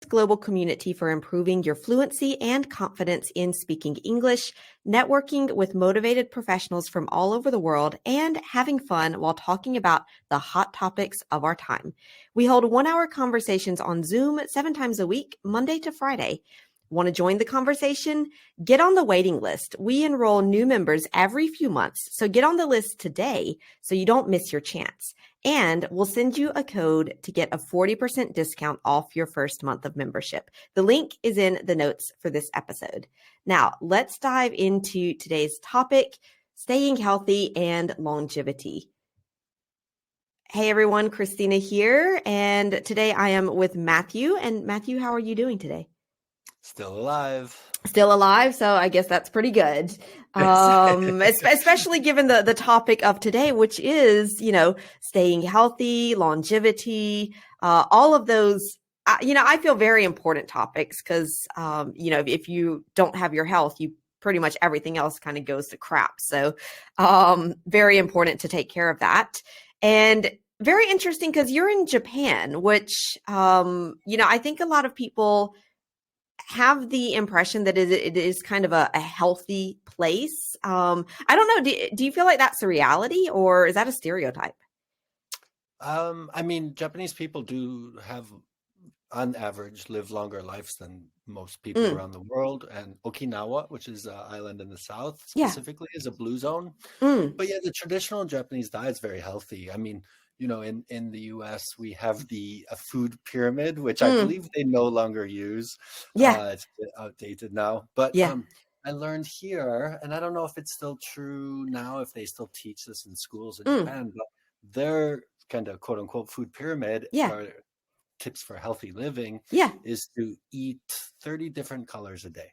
largest global community for improving your fluency and confidence in speaking English, networking with motivated professionals from all over the world, and having fun while talking about the hot topics of our time. We hold 1-hour conversations on Zoom 7 times a week, Monday to Friday. Want to join the conversation? Get on the waiting list. We enroll new members every few months, so get on the list today so you don't miss your chance. And we'll send you a code to get a 40% discount off your first month of membership. The link is in the notes for this episode. Now, let's dive into today's topic, staying healthy and longevity. Hey everyone, Christina here, and today I am with Matthew. And Matthew, how are you doing today? Still alive. Still alive, so I guess that's pretty good. Especially given the topic of today, which is, staying healthy, longevity, all of those, I feel very important topics because, if you don't have your health, you pretty much everything else kind of goes to crap. So very important to take care of that. And very interesting because you're in Japan, which, I think a lot of people have the impression that it is kind of a healthy place. I don't know. Do you feel like that's a reality or is that a stereotype? Japanese people do have, on average, live longer lives than most people around the world. And Okinawa, which is an island in the south, specifically, is a blue zone. But yeah, the traditional Japanese diet is very healthy. In the US, we have a food pyramid, which I believe they no longer use. It's a bit outdated now. But I learned here, and I don't know if it's still true now, if they still teach this in schools in Japan, but their kind of quote unquote food pyramid or tips for healthy living is to eat 30 different colors a day.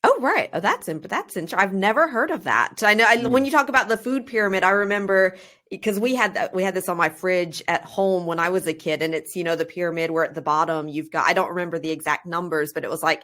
Oh, right. Oh, that's interesting. I've never heard of that. I know when you talk about the food pyramid, I remember because we had this on my fridge at home when I was a kid, and it's, the pyramid where at the bottom you've got, I don't remember the exact numbers, but it was like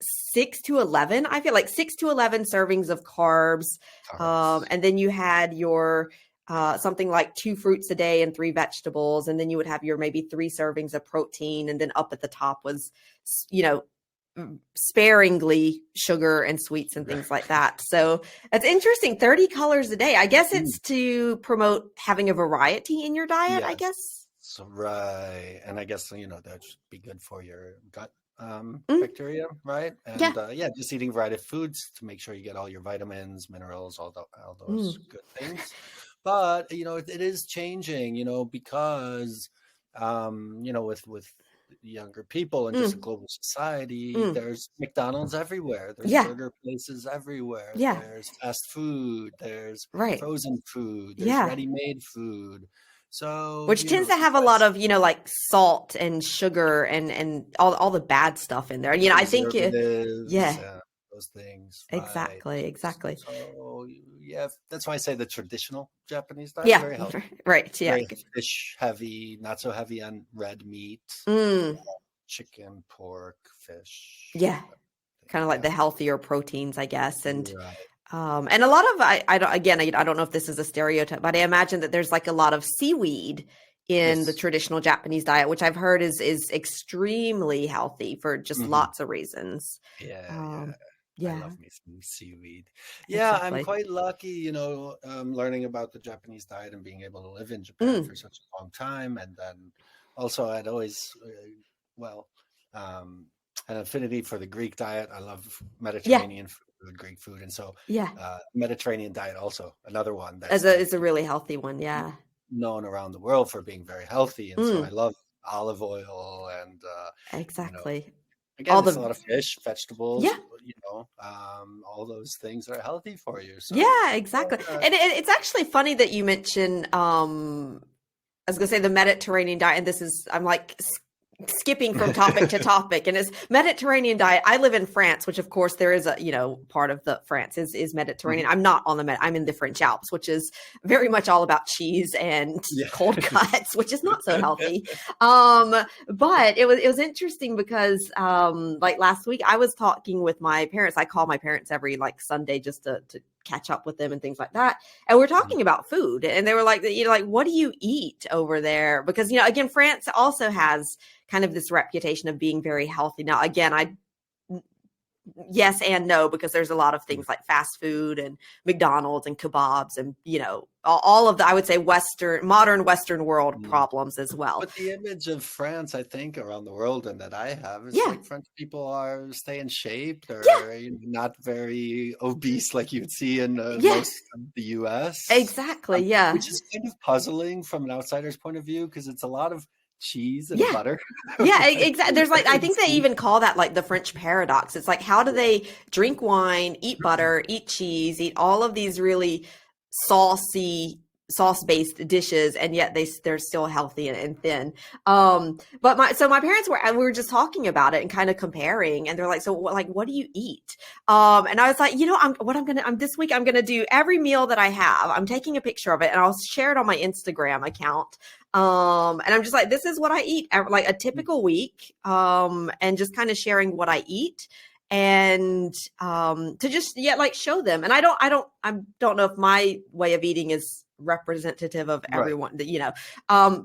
6 to 11. I feel like 6 to 11 servings of carbs. And then you had your, something like 2 fruits a day and 3 vegetables. And then you would have your maybe 3 servings of protein. And then up at the top was, sparingly sugar and sweets and things like that. So that's interesting. 30 colors a day. I guess it's to promote having a variety in your diet, I guess. So, right. And I guess, that should be good for your gut bacteria, right? And just eating a variety of foods to make sure you get all your vitamins, minerals, all those good things. But, it is changing, because, with younger people and just a global society, there's McDonald's everywhere. There's burger places everywhere. There's fast food. There's frozen food. There's ready-made food. So, which tends to have a lot of, like salt and sugar and all the bad stuff in there. I think those things. Exactly. So that's why I say the traditional Japanese diet is very healthy. Right. Yeah. Very fish heavy, not so heavy on red meat, chicken, pork, fish. Yeah. Kind of like the healthier proteins, I guess. And and a lot of I don't know if this is a stereotype, but I imagine that there's like a lot of seaweed in the traditional Japanese diet, which I've heard is extremely healthy for just lots of reasons. I love me some seaweed. Yeah, exactly. I'm quite lucky, learning about the Japanese diet and being able to live in Japan for such a long time. And then also I'd always, an affinity for the Greek diet. I love Mediterranean food, Greek food. And so Mediterranean diet also, another one. It's a really healthy one, known around the world for being very healthy. And so I love olive oil and exactly. Again, it's a lot of fish, vegetables, all those things that are healthy for you. So, exactly. And it's actually funny that you mentioned, I was going to say the Mediterranean diet, and I'm like skipping from topic to topic, and it's Mediterranean diet. I live in France, which of course there is a, part of the France is Mediterranean. I'm not on I'm in the French Alps, which is very much all about cheese and cold cuts, which is not so healthy. But it was interesting because, like last week I was talking with my parents. I call my parents every like Sunday just to catch up with them and things like that. And we're Mhm. talking about food, and they were like, like, what do you eat over there? Because, again, France also has kind of this reputation of being very healthy. Now, again, yes and no, because there's a lot of things like fast food and McDonald's and kebabs and, all of the, I would say, modern Western world Mm. problems as well. But the image of France, I think, around the world and that I have is Yeah. like French people stay in shape. Yeah. They're not very obese like you would see in Yeah. most of the US, Exactly. Yeah. which is kind of puzzling from an outsider's point of view because it's a lot of cheese and Yeah. butter. Yeah, exactly. There's like, I And think they sweet. even call that like the French paradox. It's like, how do Yeah. they drink wine, eat butter, eat cheese, eat all of these really saucy, sauce-based dishes, and yet they're still healthy and thin. But my parents we were just talking about it and kind of comparing, and they're like, so what do you eat? And I was like, I'm this week I'm gonna do every meal that I have. I'm taking a picture of it and I'll share it on my Instagram account. And I'm just like, this is what I eat, like a typical week, and just kind of sharing what I eat and to just like show them. And I don't know if my way of eating is representative of Right. everyone that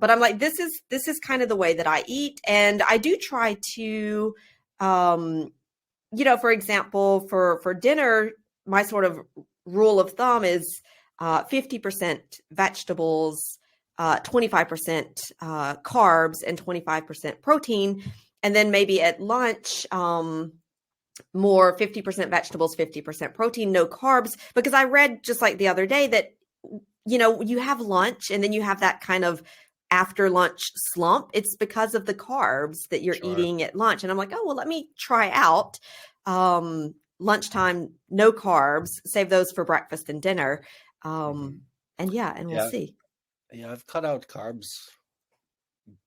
but I'm like, this is kind of the way that I eat, and I do try to for example, for dinner, my sort of rule of thumb is 50% vegetables, 25% carbs, and 25% protein. And then maybe at lunch, more 50% vegetables, 50% protein, no carbs. Because I read just like the other day that, you have lunch and then you have that kind of after lunch slump. It's because of the carbs that you're Sure. eating at lunch. And I'm like, oh, well, let me try out lunchtime, no carbs, save those for breakfast and dinner. Mhm. And we'll Yeah. see. Yeah. I've cut out carbs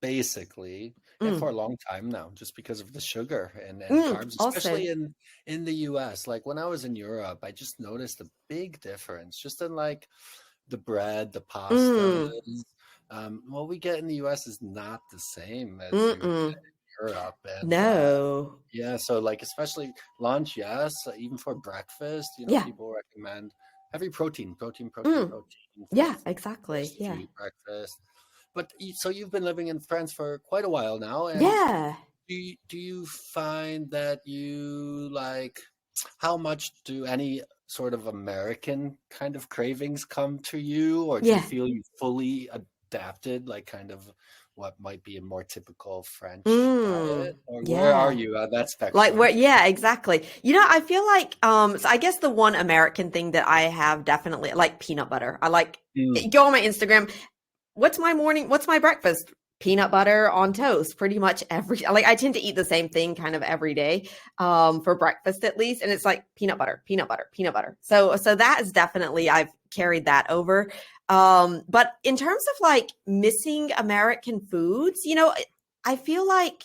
basically, and Mm, for a long time now, just because of the sugar and carbs, also. especially in the US. Like when I was in Europe, I just noticed a big difference just in like the bread, the pastas. Mm, What we get in the US is not the same as you would mm-mm. get in Europe. And No. yeah, so like especially lunch, yes, even for breakfast, Yeah. people recommend heavy protein, protein, protein, Mm, protein yeah, for exactly. breakfast, if you Yeah. eat breakfast. But so you've been living in France for quite a while now, and Yeah. do you find that you like how much do any sort of American kind of cravings come to you, or do you Yeah. feel you fully adapted, like kind of what might be a more typical French diet, Mm, or where are yeah. you on that Like spectrum? where, yeah, exactly. I feel like so I guess the one American thing that I have definitely like peanut butter. I like Mm, go on my Instagram. What's my breakfast? Peanut butter on toast, pretty much like I tend to eat the same thing kind of every day, for breakfast at least. And it's like peanut butter, peanut butter, peanut butter. So that is definitely, I've carried that over. But in terms of like missing American foods, I feel like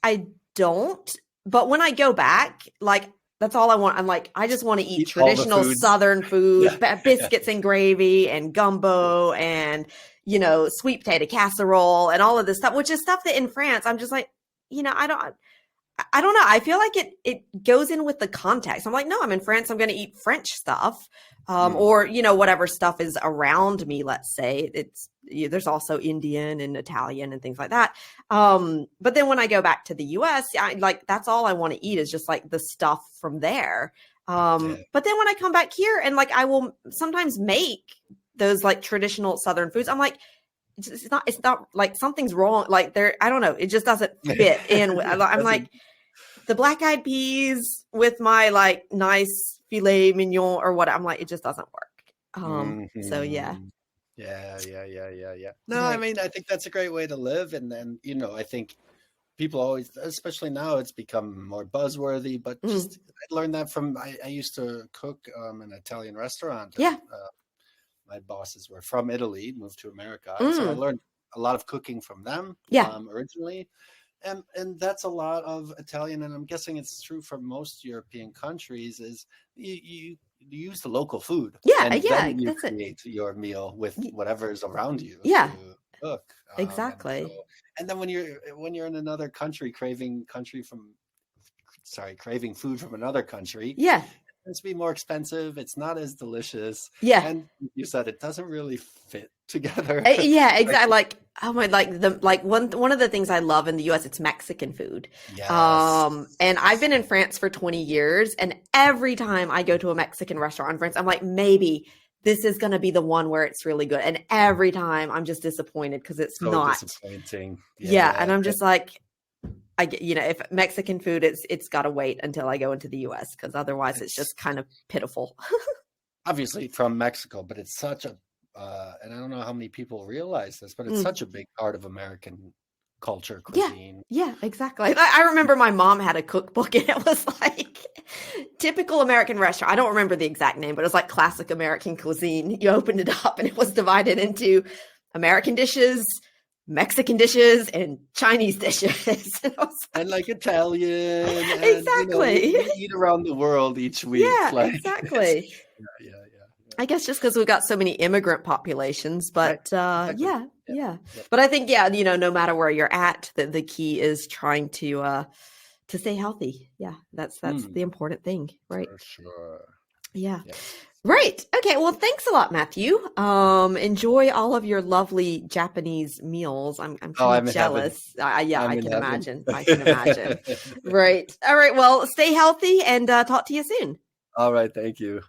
I don't, but when I go back, like that's all I want. I'm like, I just want to eat eat all the traditional foods. Southern foods, Yeah, yeah, biscuits and gravy and yeah. gumbo and, sweet potato casserole and all of this stuff, which is stuff that in France, I'm just like, I don't know. I feel like it goes in with the context. I'm like, no, I'm in France. I'm going to eat French stuff, Mm, or whatever stuff is around me. Let's say there's also Indian and Italian and things like that. But then when I go back to the U.S., like that's all I want to eat is just like the stuff from there. yeah. But then when I come back here and like I will sometimes make those like traditional Southern foods, I'm like, it's not like something's wrong. Like I don't know. It just doesn't fit in. I'm like, Doesn't. the black eyed peas with my like nice filet mignon or what. I'm like, it just doesn't work. So yeah, Mhm. Yeah, yeah, yeah, yeah, yeah. No, I right. mean, I think that's a great way to live. And then, I think people always, especially now, it's become more buzzworthy. But Mm, just, I learned that from, I used to cook an Italian restaurant, and yeah. my bosses were from Italy, moved to America. And so I Mm, learned a lot of cooking from them yeah. originally. And that's a lot of Italian, and I'm guessing it's true for most European countries, is you use the local food Yeah. and then Yeah. you That's it. create your meal with Y- whatever is around you Yeah. to cook. And so, Exactly. and then when you're in another country craving food from another country, Yeah. tends to be more expensive. It's not as delicious. Yeah. And you said it doesn't really fit together. Yeah, Like, exactly. Like, oh my, like one of the things I love in the US, it's Mexican food. yes. And I've been in France for 20 years, and every time I go to a Mexican restaurant in France, I'm like, maybe this is going to be the one where it's really good. And every time I'm just disappointed because it's So not. disappointing. Yeah, and Yeah. I'm just like, I get, if Mexican food, it's got to wait until I go into the US because otherwise it's It's just kind of pitiful. obviously from Mexico, but it's such a, and I don't know how many people realize this, but it's Mm. such a big part of American culture, Yeah, cuisine. yeah, exactly. I remember my mom had a cookbook and it was like typical American restaurant. I don't remember the exact name, but it was like classic American cuisine. You opened it up and it was divided into American dishes, Mexican dishes, and Chinese dishes. And I was And like Italian, like, and exactly. we eat around the world each week. Yeah, Like it's, exactly. yeah. I guess just because we've got so many immigrant populations, Right. but Exactly. yeah, Yeah. yeah. Yeah. But I think no matter where you're at, the key is trying to stay healthy. Yeah, that's Mm, the important thing, right? for sure. Yeah. Yeah. Right. Okay. Well, thanks a lot, Matthew. Enjoy all of your lovely Japanese meals. I'm Oh, kind of I'm in heaven. jealous. Yeah, I'm I in can heaven. imagine. I can imagine. Right. All right. Well, stay healthy and talk to you soon. All right. Thank you.